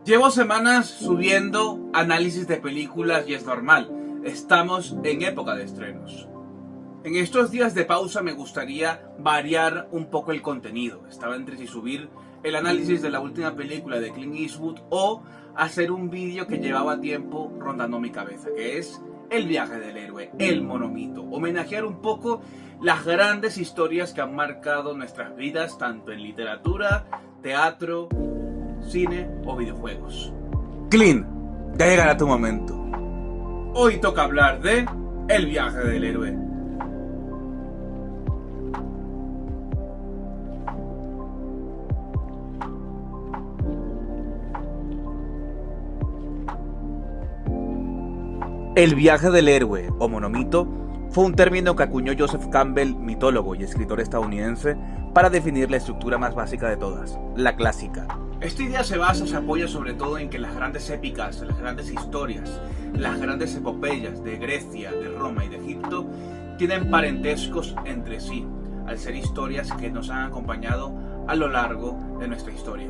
Llevo semanas subiendo análisis de películas y es normal, estamos en época de estrenos. En estos días de pausa me gustaría variar un poco el contenido. Estaba entre si subir el análisis de la última película de Clint Eastwood o hacer un vídeo que llevaba tiempo rondando mi cabeza, que es El viaje del héroe, el monomito. Homenajear un poco las grandes historias que han marcado nuestras vidas, tanto en literatura, teatro, cine o videojuegos. Clint, ya llegará tu momento. Hoy toca hablar de El viaje del héroe. El viaje del héroe, o monomito, fue un término que acuñó Joseph Campbell, mitólogo y escritor estadounidense, para definir la estructura más básica de todas, la clásica. Esta idea se apoya sobre todo en que las grandes épicas, las grandes historias, las grandes epopeyas de Grecia, de Roma y de Egipto tienen parentescos entre sí, al ser historias que nos han acompañado a lo largo de nuestra historia.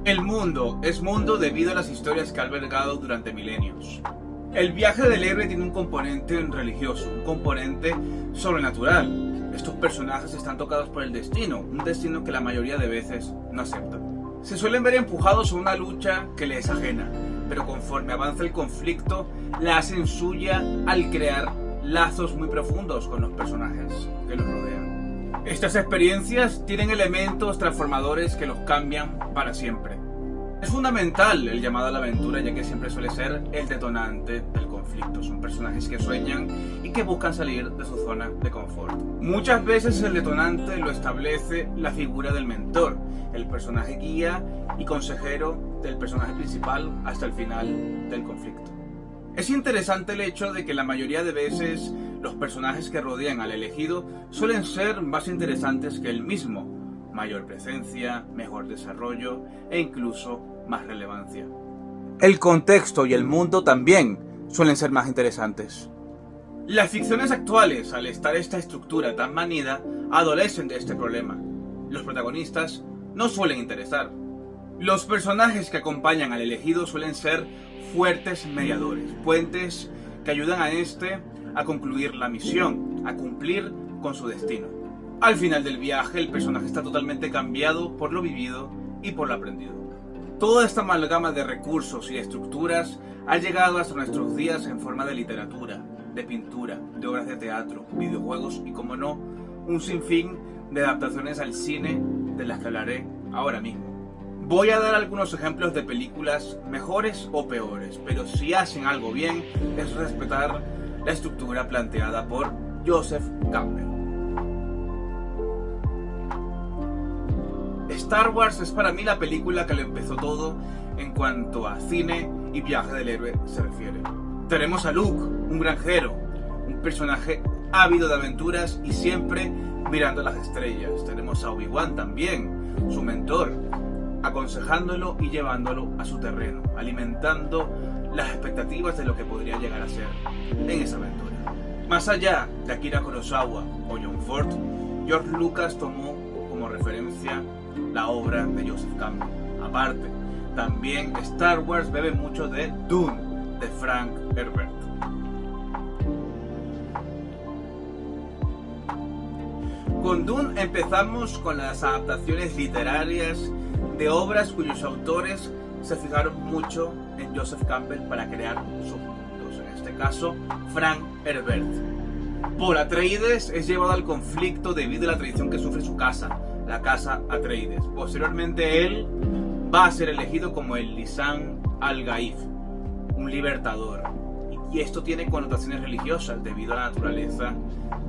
El mundo es mundo debido a las historias que ha albergado durante milenios. El viaje del héroe tiene un componente religioso, un componente sobrenatural. Estos personajes están tocados por el destino, un destino que la mayoría de veces no aceptan. Se suelen ver empujados a una lucha que les es ajena, pero conforme avanza el conflicto, la hacen suya al crear lazos muy profundos con los personajes que los rodean. Estas experiencias tienen elementos transformadores que los cambian para siempre. Es fundamental el llamado a la aventura, ya que siempre suele ser el detonante del conflicto. Son personajes que sueñan y que buscan salir de su zona de confort. Muchas veces el detonante lo establece la figura del mentor, el personaje guía y consejero del personaje principal hasta el final del conflicto. Es interesante el hecho de que la mayoría de veces los personajes que rodean al elegido suelen ser más interesantes que él mismo. Mayor presencia, mejor desarrollo e incluso más relevancia. El contexto y el mundo también suelen ser más interesantes. Las ficciones actuales, al estar esta estructura tan manida, adolecen de este problema. Los protagonistas no suelen interesar. Los personajes que acompañan al elegido suelen ser fuertes mediadores, puentes que ayudan a este a concluir la misión, a cumplir con su destino. Al final del viaje, el personaje está totalmente cambiado por lo vivido y por lo aprendido. Toda esta amalgama de recursos y estructuras ha llegado hasta nuestros días en forma de literatura, de pintura, de obras de teatro, videojuegos y, como no, un sinfín de adaptaciones al cine de las que hablaré ahora mismo. Voy a dar algunos ejemplos de películas mejores o peores, pero si hacen algo bien es respetar la estructura planteada por Joseph Campbell. Star Wars es para mí la película que lo empezó todo en cuanto a cine y viaje del héroe se refiere. Tenemos a Luke, un granjero, un personaje ávido de aventuras y siempre mirando las estrellas. Tenemos a Obi-Wan también, su mentor, aconsejándolo y llevándolo a su terreno, alimentando las expectativas de lo que podría llegar a ser en esa aventura. Más allá de Akira Kurosawa o John Ford, George Lucas tomó como referencia la obra de Joseph Campbell. Aparte, también Star Wars bebe mucho de Dune, de Frank Herbert. Con Dune empezamos con las adaptaciones literarias de obras cuyos autores se fijaron mucho en Joseph Campbell para crear sus mundos. En este caso, Frank Herbert. Por Atreides es llevado al conflicto debido a la traición que sufre su casa, la casa Atreides. Posteriormente él va a ser elegido como el Lisan al-Gaib, un libertador. Y esto tiene connotaciones religiosas debido a la naturaleza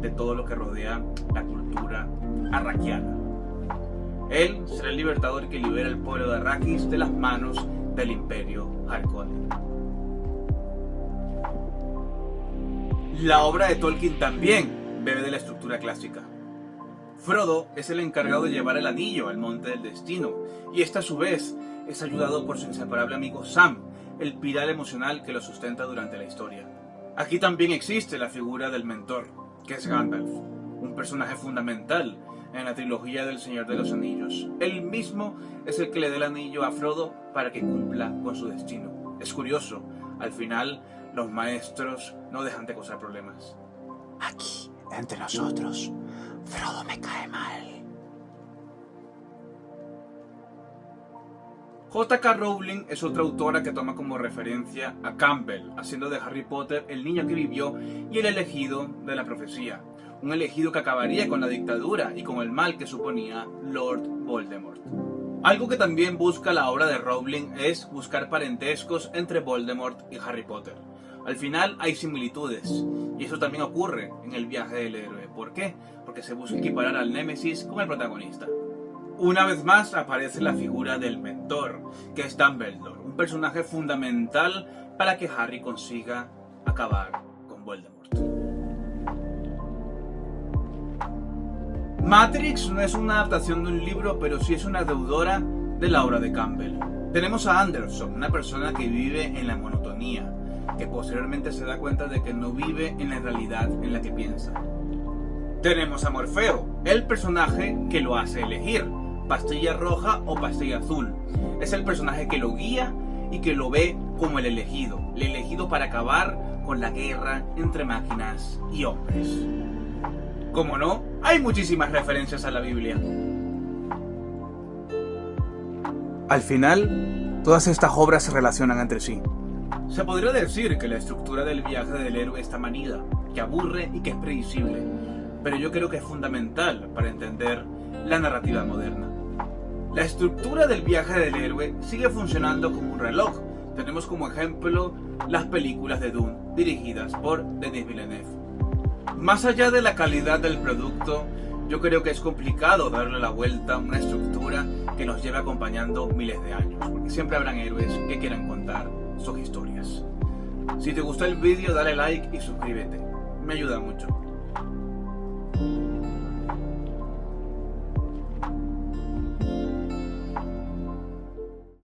de todo lo que rodea la cultura arrakiana. Él será el libertador que libera al pueblo de Arrakis de las manos del Imperio Harkonnen. La obra de Tolkien también bebe de la estructura clásica. Frodo es el encargado de llevar el anillo al Monte del Destino, y este a su vez es ayudado por su inseparable amigo Sam, el pilar emocional que lo sustenta durante la historia. Aquí también existe la figura del mentor, que es Gandalf, un personaje fundamental en la trilogía del Señor de los Anillos. Él mismo es el que le da el anillo a Frodo para que cumpla con su destino. Es curioso, al final los maestros no dejan de causar problemas. Aquí, entre nosotros, Frodo me cae mal. J.K. Rowling es otra autora que toma como referencia a Campbell, haciendo de Harry Potter el niño que vivió y el elegido de la profecía. Un elegido que acabaría con la dictadura y con el mal que suponía Lord Voldemort. Algo que también busca la obra de Rowling es buscar parentescos entre Voldemort y Harry Potter. Al final hay similitudes, y eso también ocurre en el viaje del héroe. ¿Por qué? Porque se busca equiparar al Némesis con el protagonista. Una vez más aparece la figura del mentor, que es Dumbledore, un personaje fundamental para que Harry consiga acabar con Voldemort. Matrix no es una adaptación de un libro, pero sí es una deudora de la obra de Campbell. Tenemos a Anderson, una persona que vive en la monotonía, que posteriormente se da cuenta de que no vive en la realidad en la que piensa. Tenemos a Morfeo, el personaje que lo hace elegir, pastilla roja o pastilla azul. Es el personaje que lo guía y que lo ve como el elegido para acabar con la guerra entre máquinas y hombres. Como no, hay muchísimas referencias a la Biblia. Al final, todas estas obras se relacionan entre sí. Se podría decir que la estructura del viaje del héroe está manida, que aburre y que es predecible, pero yo creo que es fundamental para entender la narrativa moderna. La estructura del viaje del héroe sigue funcionando como un reloj. Tenemos como ejemplo las películas de Dune, dirigidas por Denis Villeneuve. Más allá de la calidad del producto, yo creo que es complicado darle la vuelta a una estructura que nos lleve acompañando miles de años, porque siempre habrán héroes que quieran contar sus historias. Si te gustó el vídeo, dale like y suscríbete, me ayuda mucho.